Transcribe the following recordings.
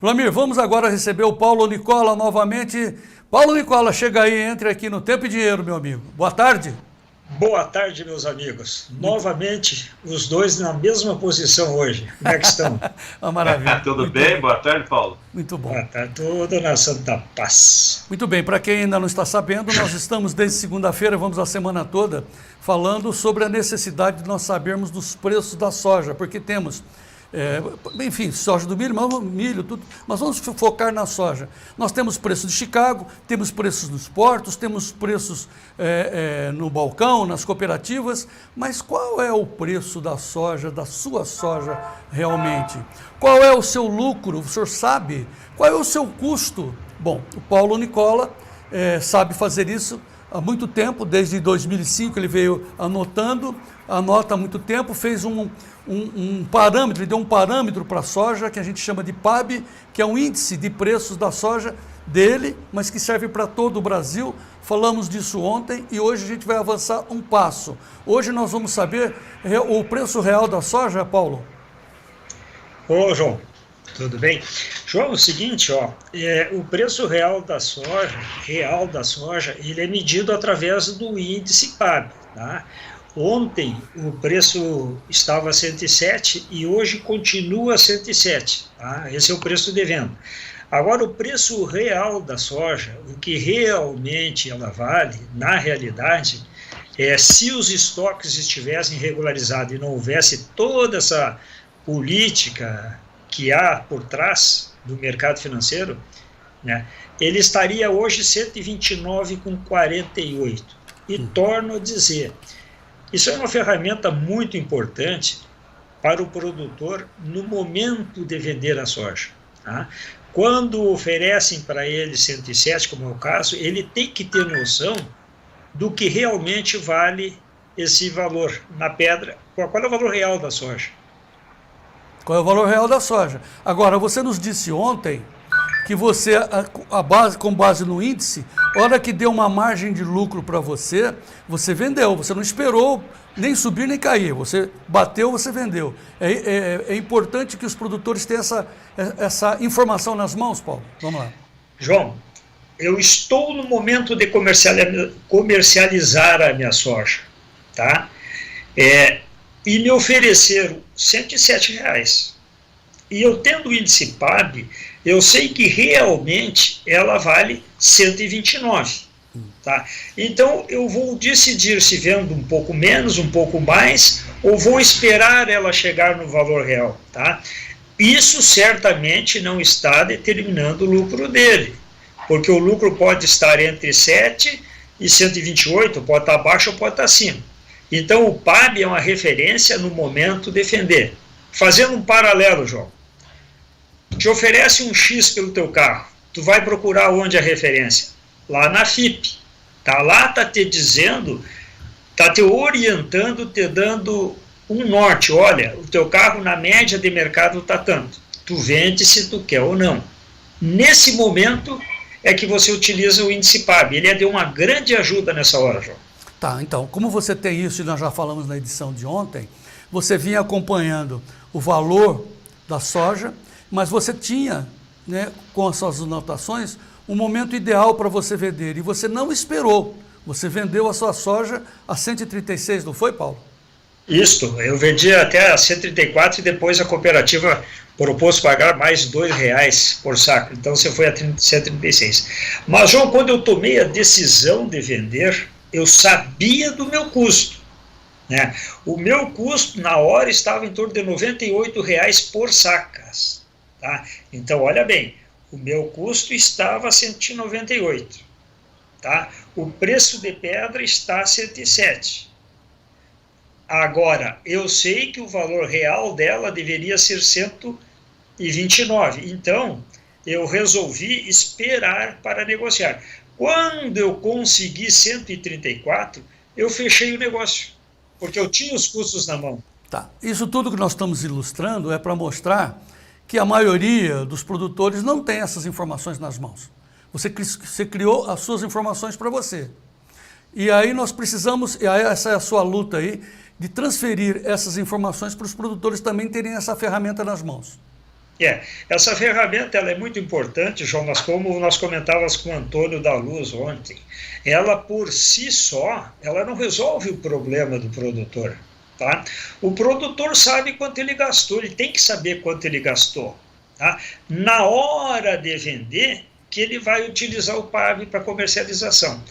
Vlamir, vamos agora receber o Paulo Nicola novamente. Paulo Nicola, chega aí, entre aqui no Tempo e Dinheiro, meu amigo. Boa tarde. Boa tarde, meus amigos. Novamente, os dois na mesma posição hoje. Como é que estão? Uma maravilha. Tudo Muito bem? bom. Boa tarde, Paulo. Muito bom. Tá tudo na santa paz. Muito bem, para quem ainda não está sabendo, nós estamos desde segunda-feira, vamos a semana toda, falando sobre a necessidade de nós sabermos dos preços da soja, porque temos, enfim, soja do milho, milho, tudo, mas vamos focar na soja. Nós temos preço de Chicago, temos preços nos portos, temos preços no balcão, nas cooperativas, mas qual é o preço da soja, da sua soja realmente? Qual é o seu lucro? O senhor sabe? Qual é o seu custo? Bom, o Paulo Nicola sabe fazer isso há muito tempo, desde 2005 ele veio anota há muito tempo, fez um parâmetro, ele deu um parâmetro para a soja que a gente chama de PAB, que é um índice de preços da soja dele, mas que serve para todo o Brasil. Falamos disso ontem e hoje a gente vai avançar um passo. Hoje nós vamos saber o preço real da soja, Paulo. Ô, João, tudo bem? João, é o seguinte, o preço real da soja, ele é medido através do índice PAB, tá? Ontem o preço estava a 107 e hoje continua a 107, tá? Esse é o preço de venda. Agora, o preço real da soja, o que realmente ela vale, na realidade, se os estoques estivessem regularizados e não houvesse toda essa política que há por trás do mercado financeiro, né, ele estaria hoje 129,48. E torno a dizer, isso é uma ferramenta muito importante para o produtor no momento de vender a soja. Tá? Quando oferecem para ele 107, como é o caso, ele tem que ter noção do que realmente vale esse valor na pedra. Qual é o valor real da soja? Qual é o valor real da soja? Agora, você nos disse ontem que você, com base no índice, a hora que deu uma margem de lucro para você, você vendeu, você não esperou nem subir nem cair, você bateu, você vendeu. É importante que os produtores tenham essa informação nas mãos, Paulo. Vamos lá. João, eu estou no momento de comercializar a minha soja, tá? E me ofereceram R$107. E eu tendo o índice PAB, eu sei que realmente ela vale 129. Tá? Então eu vou decidir se vendo um pouco menos, um pouco mais, ou vou esperar ela chegar no valor real. Tá? Isso certamente não está determinando o lucro dele, porque o lucro pode estar entre 7 e 128, pode estar abaixo ou pode estar acima. Então o PAB é uma referência no momento de vender. Fazendo um paralelo, João, te oferece um X pelo teu carro, tu vai procurar onde a referência? Lá na FIP. Tá? Lá está te dizendo, está te orientando, te dando um norte. Olha, o teu carro na média de mercado está tanto. Tu vende se tu quer ou não. Nesse momento é que você utiliza o índice PAB. Ele é de uma grande ajuda nessa hora, João. Tá, então, como você tem isso, e nós já falamos na edição de ontem, você vinha acompanhando o valor da soja, mas você tinha, né, com as suas anotações, um momento ideal para você vender, e você não esperou, você vendeu a sua soja a 136, não foi, Paulo? Isso, eu vendi até a 134 e depois a cooperativa propôs pagar mais R$2 por saco, então você foi a 136. Mas, João, quando eu tomei a decisão de vender, eu sabia do meu custo. Né? O meu custo, na hora, estava em torno de R$98 por sacas. Tá? Então, olha bem, o meu custo estava a 198. Tá? O preço de pedra está a 107. Agora, eu sei que o valor real dela deveria ser 129. Então, eu resolvi esperar para negociar. Quando eu consegui 134, eu fechei o negócio, porque eu tinha os custos na mão. Tá. Isso tudo que nós estamos ilustrando é para mostrar que a maioria dos produtores não tem essas informações nas mãos. Você criou as suas informações para você. E aí nós precisamos, e aí essa é a sua luta aí, de transferir essas informações para os produtores também terem essa ferramenta nas mãos. Essa ferramenta ela é muito importante, João, mas como nós comentávamos com o Antônio da Luz ontem, ela por si só, ela não resolve o problema do produtor. Tá? O produtor sabe quanto ele gastou, ele tem que saber quanto ele gastou. Tá? Na hora de vender, que ele vai utilizar o PAB para comercialização.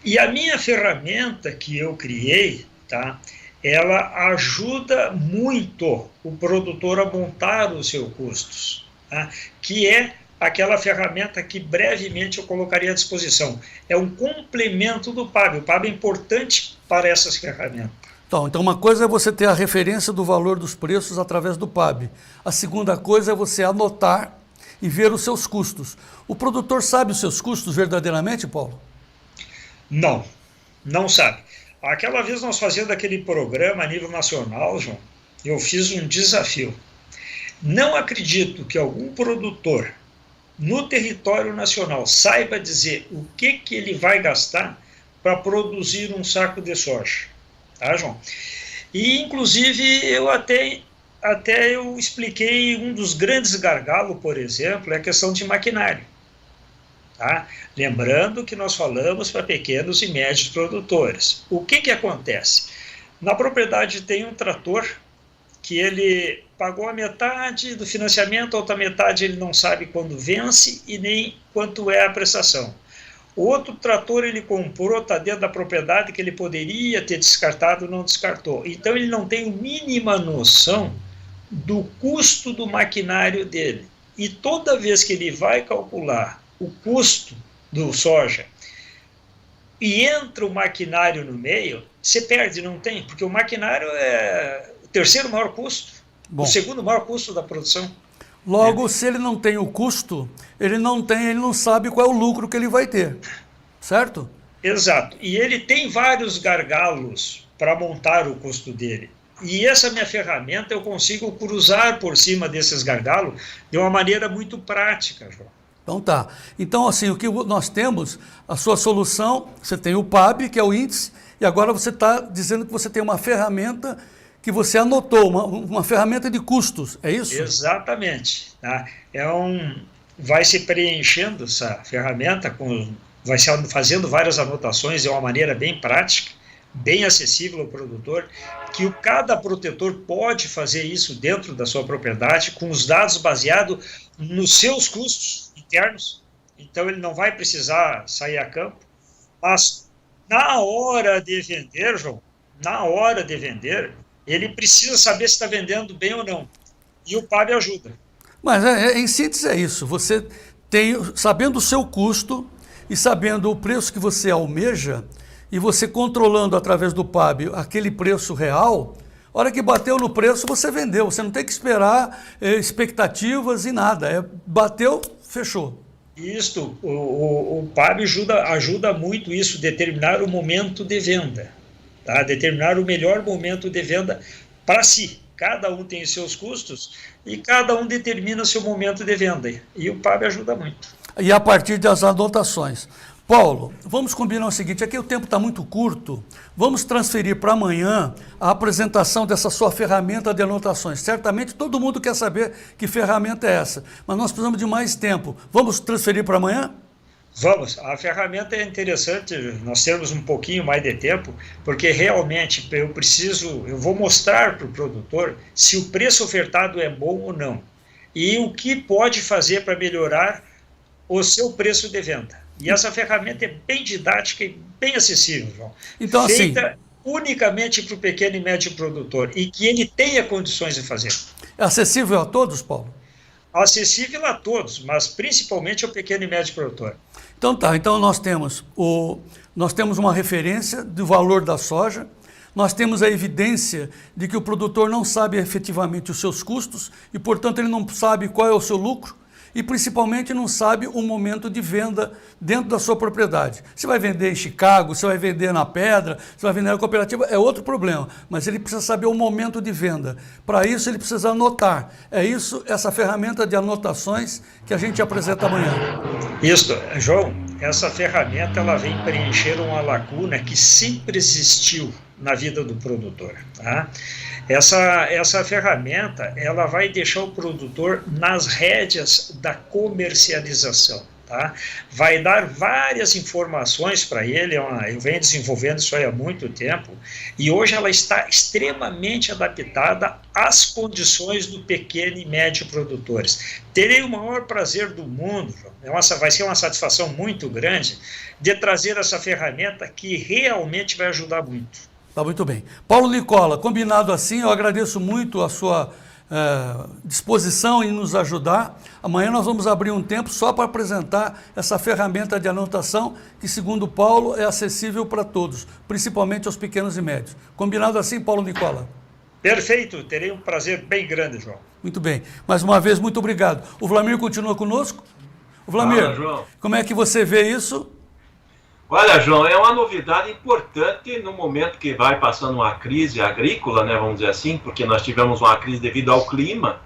E a minha ferramenta que eu criei, tá? Ela ajuda muito o produtor a montar os seus custos, tá? Que é aquela ferramenta que brevemente eu colocaria à disposição. É um complemento do PAB. O PAB é importante para essas ferramentas. Então, uma coisa é você ter a referência do valor dos preços através do PAB. A segunda coisa é você anotar e ver os seus custos. O produtor sabe os seus custos verdadeiramente, Paulo? Não, não sabe. Aquela vez nós fazendo aquele programa a nível nacional, João, eu fiz um desafio. Não acredito que algum produtor no território nacional saiba dizer o que ele vai gastar para produzir um saco de soja. Tá, João? E, inclusive, eu até eu expliquei um dos grandes gargalos, por exemplo, é a questão de maquinário. Tá? Lembrando que nós falamos para pequenos e médios produtores. O que acontece? Na propriedade tem um trator que ele pagou a metade do financiamento, a outra metade ele não sabe quando vence e nem quanto é a prestação. O outro trator ele comprou, está dentro da propriedade que ele poderia ter descartado, não descartou. Então ele não tem a mínima noção do custo do maquinário dele. E toda vez que ele vai calcular o custo do soja e entra o maquinário no meio, você perde, não tem? Porque o maquinário é o terceiro maior custo, o segundo maior custo da produção. Logo, se ele não tem o custo, ele não sabe qual é o lucro que ele vai ter, certo? Exato. E ele tem vários gargalos para montar o custo dele. E essa minha ferramenta eu consigo cruzar por cima desses gargalos de uma maneira muito prática, João. Então tá. Então, assim, o que nós temos, a sua solução, você tem o PAB, que é o índice, e agora você está dizendo que você tem uma ferramenta que você anotou, uma ferramenta de custos, é isso? Exatamente. Tá? Vai se preenchendo essa ferramenta, vai se fazendo várias anotações de uma maneira bem prática, bem acessível ao produtor, que cada protetor pode fazer isso dentro da sua propriedade, com os dados baseados nos seus custos internos, então ele não vai precisar sair a campo, mas na hora de vender, João, ele precisa saber se está vendendo bem ou não, e o PAB ajuda. Mas em síntese é isso, você tem, sabendo o seu custo e sabendo o preço que você almeja, e você controlando através do PAB aquele preço real, a hora que bateu no preço, você vendeu. Você não tem que esperar expectativas e nada. Bateu, fechou. Isso, o PAB ajuda muito isso, determinar o momento de venda. Tá? Determinar o melhor momento de venda para si. Cada um tem seus custos e cada um determina seu momento de venda. E o PAB ajuda muito. E a partir das anotações. Paulo, vamos combinar o seguinte, aqui o tempo está muito curto, vamos transferir para amanhã a apresentação dessa sua ferramenta de anotações. Certamente todo mundo quer saber que ferramenta é essa, mas nós precisamos de mais tempo. Vamos transferir para amanhã? Vamos, a ferramenta é interessante, nós temos um pouquinho mais de tempo, porque realmente eu vou mostrar para o produtor se o preço ofertado é bom ou não, e o que pode fazer para melhorar o seu preço de venda. E essa ferramenta é bem didática e bem acessível, João. Então, feita assim, unicamente para o pequeno e médio produtor e que ele tenha condições de fazer. É acessível a todos, Paulo? Acessível a todos, mas principalmente ao pequeno e médio produtor. Então tá, então nós temos uma referência do valor da soja, nós temos a evidência de que o produtor não sabe efetivamente os seus custos e, portanto, ele não sabe qual é o seu lucro, e principalmente não sabe o momento de venda dentro da sua propriedade. Você vai vender em Chicago, você vai vender na Pedra, você vai vender na cooperativa, é outro problema, mas ele precisa saber o momento de venda. Para isso ele precisa anotar. É isso, essa ferramenta de anotações que a gente apresenta amanhã. Isso, João, essa ferramenta ela vem preencher uma lacuna que sempre existiu na vida do produtor. Tá? Essa ferramenta ela vai deixar o produtor nas rédeas da comercialização. Tá? Vai dar várias informações para ele, eu venho desenvolvendo isso aí há muito tempo, e hoje ela está extremamente adaptada às condições do pequeno e médio produtores. Terei o maior prazer do mundo, João, vai ser uma satisfação muito grande, de trazer essa ferramenta que realmente vai ajudar muito. Tá muito bem. Paulo Nicola, combinado assim, eu agradeço muito a sua disposição em nos ajudar. Amanhã nós vamos abrir um tempo só para apresentar essa ferramenta de anotação que, segundo Paulo, é acessível para todos, principalmente aos pequenos e médios. Combinado assim, Paulo Nicola? Perfeito, terei um prazer bem grande, João. Muito bem. Mais uma vez, muito obrigado. O Vlamir continua conosco? O Vlamir, fala, João. Como é que você vê isso? Olha, João, é uma novidade importante no momento que vai passando uma crise agrícola, né, vamos dizer assim, porque nós tivemos uma crise devido ao clima,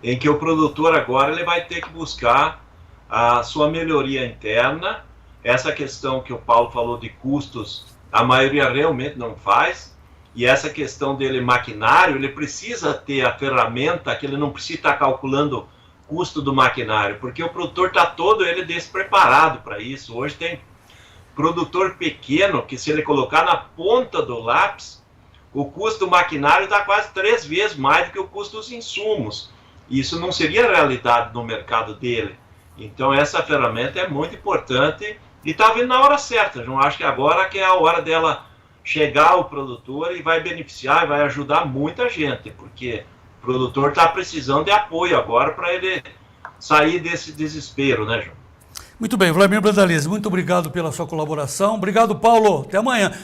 em que o produtor agora ele vai ter que buscar a sua melhoria interna. Essa questão que o Paulo falou de custos, a maioria realmente não faz, e essa questão dele maquinário, ele precisa ter a ferramenta que ele não precisa estar calculando o custo do maquinário, porque o produtor está todo ele despreparado para isso. Hoje tem produtor pequeno que, se ele colocar na ponta do lápis, o custo do maquinário dá quase 3 vezes mais do que o custo dos insumos. Isso não seria realidade no mercado dele. Então essa ferramenta é muito importante e está vindo na hora certa, João. Acho que agora que é a hora dela chegar ao produtor e vai beneficiar e vai ajudar muita gente, porque o produtor está precisando de apoio agora para ele sair desse desespero, né, João? Muito bem, Vladimir Brandalize, muito obrigado pela sua colaboração. Obrigado, Paulo. Até amanhã.